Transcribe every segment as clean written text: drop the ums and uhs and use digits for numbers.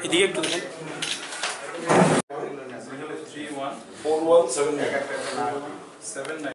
এদিকে একটু দেখেন। 4179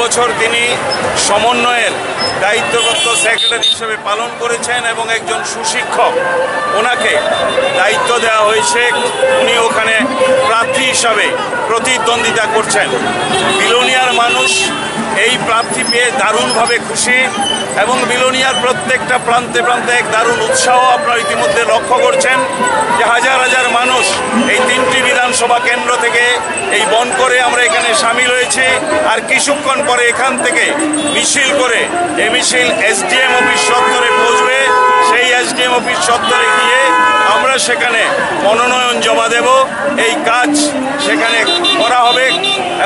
বছর তিনি সমন্বয়ের দায়িত্বরত সেক্রেটারি হিসেবে পালন করেছেন এবং একজন সুশিক্ষক, ওনাকে দায়িত্ব দেওয়া হয়েছে। উনি ওখানে প্রার্থী হিসাবে প্রতিদ্বন্দ্বিতা করছেন। বিলোনিয়ার মানুষ এই প্রার্থী পেয়ে দারুণভাবে খুশি এবং বিলোনিয়ার প্রত্যেকটা প্রান্তে প্রান্তে এক দারুণ উৎসাহ আপনারা ইতিমধ্যে লক্ষ্য করছেন যে হাজার হাজার মানুষ এই 3টি বিধানসভা কেন্দ্র থেকে এই বন করে আমরা এখানে সামিল হয়েছি। আর কিছুক্ষণ পরে এখান থেকে মিছিল করে এই মিছিল এসডিএম অফিস চত্বরে পৌঁছবে। সেই এসডিএম অফিস চত্বরে গিয়ে আমরা সেখানে মনোনয়ন জমা দেব। এই কাজ সেখানে করা হবে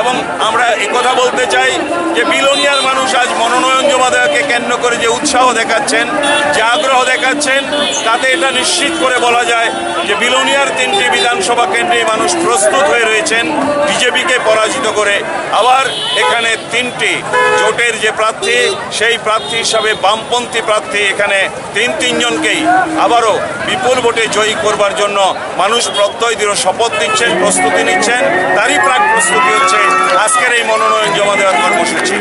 এবং আমরা কথা বলতে চাই যে বিলোনিয়ার মানুষ আজ মনোনয়ন জমা দেওয়াকে কেন্দ্র করে যে উৎসাহ দেখাচ্ছেন, যে আগ্রহ দেখাচ্ছেন, তাতে এটা নিশ্চিত করে বলা যায় যে বিলোনিয়ার 3টি বিধানসভা কেন্দ্রে মানুষ প্রস্তুত হয়ে রয়েছেন বিজেপিকে পরাজিত করে। আবার এখানে 3টি জোটের যে প্রার্থী, সেই প্রার্থী হিসাবে বামপন্থী প্রার্থী এখানে তিনজনকেই আবারও বিপুল ভোটে জয়ী করবার জন্য মানুষ প্রত্যয় দৃঢ় শপথ নিচ্ছেন, প্রস্তুতি নিচ্ছেন। তারই প্রাক প্রস্তুতি হচ্ছে আজকের এই মনোনয়ন জমা দেওয়ার কর্মসূচি।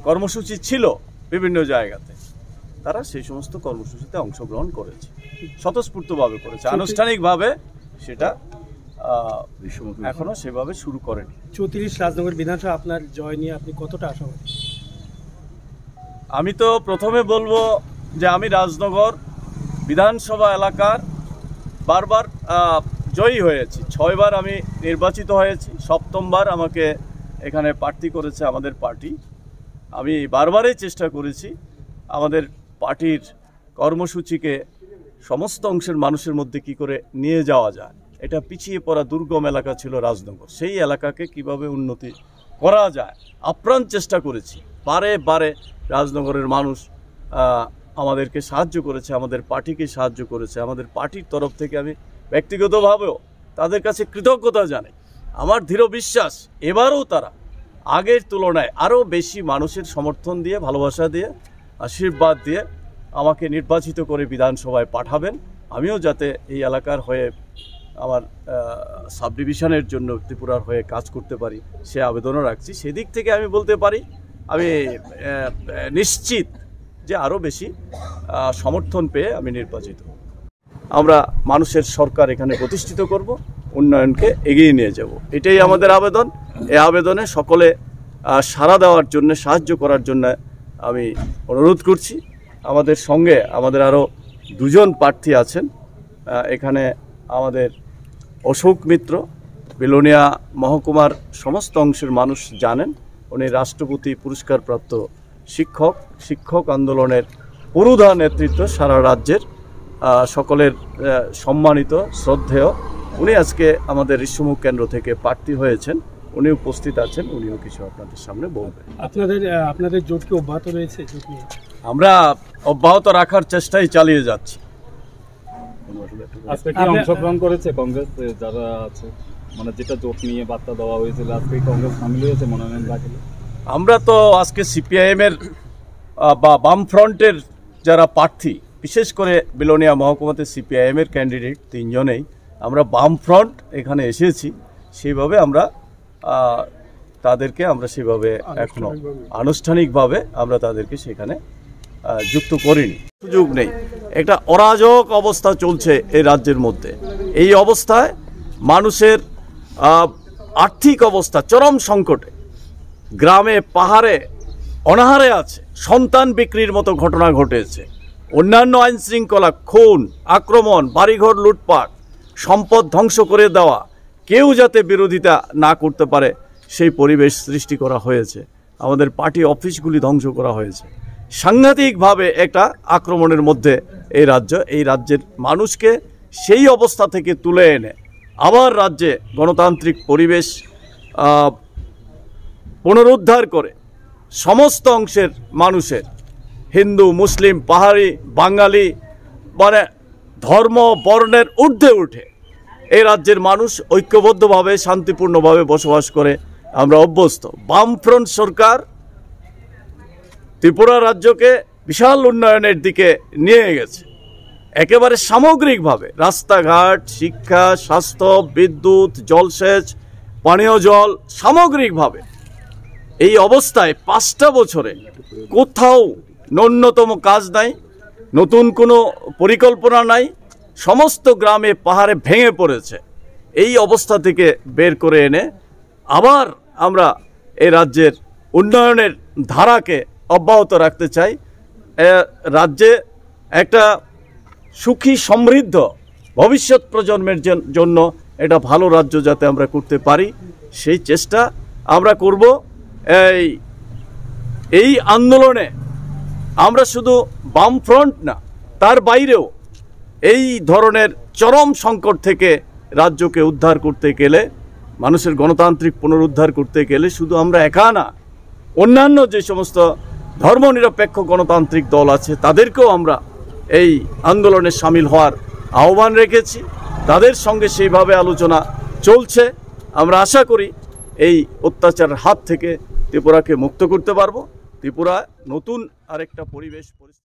কর্মসূচি ছিল বিভিন্ন জায়গাতে, তারা সেই সমস্ত কর্মসূচিতে অংশগ্রহণ করেছে, স্বতঃস্ফূর্তভাবে করেছে। আনুষ্ঠানিকভাবে সেটা এখনো সেভাবে শুরু করেনি। 34 রাজনগর বিধানসভা আপনার জয় নিয়ে আপনি কতটা আশাবাদী? আমি তো প্রথমে বলবো যে আমি রাজনগর বিধানসভা এলাকার বারবার জয়ী হয়েছি। 6 বার আমি নির্বাচিত হয়েছি, 7বার আমাকে এখানে প্রার্থী করেছে আমাদের পার্টি। আমি বারবারই চেষ্টা করেছি আমাদের পার্টির কর্মসূচিকে সমস্ত অংশের মানুষের মধ্যে কি করে নিয়ে যাওয়া যায়। এটা পিছিয়ে পড়া দুর্গম এলাকা ছিল রাজনগর, সেই এলাকাকে কিভাবে উন্নতি করা যায় আপ্রাণ চেষ্টা করেছি। বারে বারে রাজনগরের মানুষ আমাদেরকে সাহায্য করেছে, আমাদের পার্টিকে সাহায্য করেছে। আমাদের পার্টির তরফ থেকে আমি ব্যক্তিগতভাবেও তাদের কাছে কৃতজ্ঞতা জানাই। আমার দৃঢ় বিশ্বাস এবারও তারা আগের তুলনায় আরও বেশি মানুষের সমর্থন দিয়ে, ভালোবাসা দিয়ে, আশীর্বাদ দিয়ে আমাকে নির্বাচিত করে বিধানসভায় পাঠাবেন। আমিও যাতে এই এলাকার হয়ে আমার সাব ডিভিশনের জন্য ত্রিপুরার হয়ে কাজ করতে পারি সে আবেদনও রাখছি। সেদিক থেকে আমি বলতে পারি আমি নিশ্চিত যে আরও বেশি সমর্থন পেয়ে আমি নির্বাচিত। আমরা মানুষের সরকার এখানে প্রতিষ্ঠিত করব, উন্নয়নকে এগিয়ে নিয়ে যাব, এটাই আমাদের আবেদন। এই আবেদনে সকলে সাড়া দেওয়ার জন্য, সাহায্য করার জন্য আমি অনুরোধ করছি। আমাদের সঙ্গে আমাদের আরও 2জন প্রার্থী আছেন। এখানে আমাদের অশোক মিত্র, বিলোনিয়া মহকুমার সমস্ত অংশের মানুষ জানেন, উনি রাষ্ট্রপতি পুরস্কারপ্রাপ্ত শিক্ষক আন্দোলনের পুরোধা নেতৃত্ব সারা রাজ্যের সকলের সম্মানিত শ্রদ্ধেয়। উনি আজকে আমাদের ঋষ্যমুখ কেন্দ্র থেকে প্রার্থী হয়েছেন, উনি উপস্থিত আছেন, উনিও কিছু আপনাদের সামনে বলবেন। আপনাদের জোট কি অব্যাহত রয়েছে? আমরা অব্যাহত রাখার চেষ্টাই চালিয়ে যাচ্ছি। আজকে কি অংশগ্রহণ করেছে কংগ্রেস যারা আছে, মানে যেটা জোট নিয়ে বার্তা দেওয়া হয়েছিল, আজকে কংগ্রেস সামিল হয়েছে মনোনয়ন দাখিলে? আমরা তো আজকে সিপিআইএমের বা বামফ্রন্টের যারা প্রার্থী, বিশেষ করে বিলোনিয়া মহকুমাতে সিপিআইএমের ক্যান্ডিডেট 3জনেই আমরা বামফ্রন্ট এখানে এসেছি। সেইভাবে আমরা তাদেরকে আমরা সেভাবে এখনো আনুষ্ঠানিকভাবে আমরা তাদেরকে সেখানে যুক্ত করিনি। সুযোগ নেই, একটা অরাজক অবস্থা চলছে এই রাজ্যের মধ্যে। এই অবস্থায় মানুষের আর্থিক অবস্থা চরম সংকটে, গ্রামে পাহাড়ে অনাহারে আছে, সন্তান বিক্রির মতো ঘটনা ঘটেছে, অন্যান্য আইন শৃঙ্খলা, খুন, আক্রমণ, বাড়িঘর লুটপাট, সম্পদ ধ্বংস করে দেওয়া, কেউ যাতে বিরোধিতা না করতে পারে সেই পরিবেশ সৃষ্টি করা হয়েছে। আমাদের পার্টি অফিসগুলি ধ্বংস করা হয়েছে। সাংঘাতিকভাবে একটা আক্রমণের মধ্যে এই রাজ্যের মানুষকে সেই অবস্থা থেকে তুলে এনে আবার রাজ্যে গণতান্ত্রিক পরিবেশ পুনরুদ্ধার করে সমস্ত অংশের মানুষের, হিন্দু, মুসলিম, পাহাড়ি, বাঙালি, মানে ধর্ম বর্ণের ঊর্ধ্বে উঠে এই রাজ্যের মানুষ ঐক্যবদ্ধভাবে শান্তিপূর্ণভাবে বসবাস করে আমরা অভ্যস্ত। বামফ্রন্ট সরকার ত্রিপুরা রাজ্যকে বিশাল উন্নয়নের দিকে নিয়ে গেছে, একেবারে সামগ্রিকভাবে রাস্তাঘাট, শিক্ষা, স্বাস্থ্য, বিদ্যুৎ, জলসেচ, পানীয় জল, সামগ্রিকভাবে। এই অবস্থায় 5টা বছরে কোথাও ন্যূনতম কাজ নাই, নতুন কোনো পরিকল্পনা নাই, সমস্ত গ্রামে পাহাড়ে ভেঙে পড়েছে। এই অবস্থা থেকে বের করে এনে আবার আমরা এই রাজ্যের উন্নয়নের ধারাকে অব্যাহত রাখতে চাই। রাজ্যে একটা সুখী সমৃদ্ধ ভবিষ্যৎ প্রজন্মের জন্য একটা ভালো রাজ্য যাতে আমরা করতে পারি সেই চেষ্টা আমরা করব। এই আন্দোলনে আমরা শুধু বামফ্রন্ট না, তার বাইরেও এই ধরনের চরম সংকট থেকে রাজ্যকে উদ্ধার করতে গেলে, মানুষের গণতান্ত্রিক পুনরুদ্ধার করতে গেলে শুধু আমরা একা না, অন্যান্য যে সমস্ত ধর্মনিরপেক্ষ গণতান্ত্রিক দল আছে তাদেরকেও আমরা এই আন্দোলনে সামিল হওয়ার আহ্বান রেখেছি। তাদের সঙ্গে সেইভাবে আলোচনা চলছে। আমরা আশা করি এই অত্যাচারের হাত থেকে ত্রিপুরাকে মুক্ত করতে পারবো। ত্রিপুরা নতুন আরেকটা পরিবেশ